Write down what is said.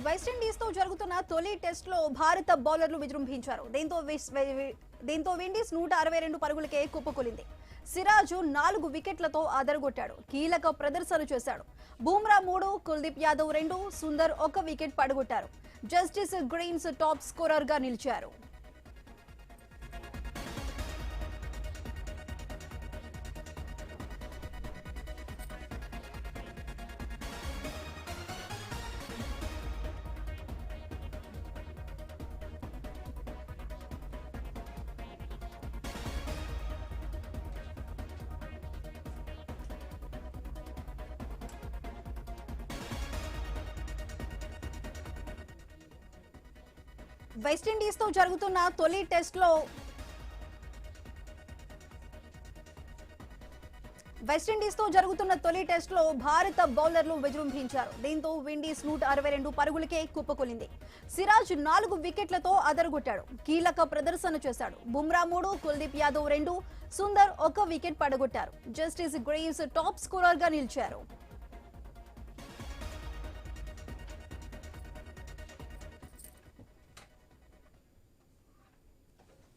West Indies తో జరుగుతున్న తొలి టెస్ట్ లో భారత బౌలర్లు విజృంభించారు. దీంతో విండీస్ 162 పరుగులకే కుప్పకూలింది. సిరాజు 4 వికెట్లతో అదరగొట్టాడు. కీలక ప్రదర్శన చేశాడు. బూమ్రా 3, కుల్దీప్ యాదవ్ 2, సుందర్ 1 వికెట్ పడగొట్టారు. జస్టిస్ గ్రీన్స్ టాప్ స్కోరర్ గా నిలిచారు. వెస్టిండీస్ తో జరుగుతున్న తొలి టెస్ట్ లో భారత బౌలర్లు విజృంభించారు. దీంతో విండీస్ 162 పరుగులకే కుప్పకూలింది. సిరాజ్ 4 వికెట్లతో అదరగొట్టాడు. కీలక ప్రదర్శన చేశాడు. బుమ్రా 3, కుల్దీప్ యాదవ్ 2, సుందర్ 1 వికెట్ పడగొట్టారు. జస్టిస్ గ్రీన్స్ టాప్ స్కోరర్ గా నిలిచారు.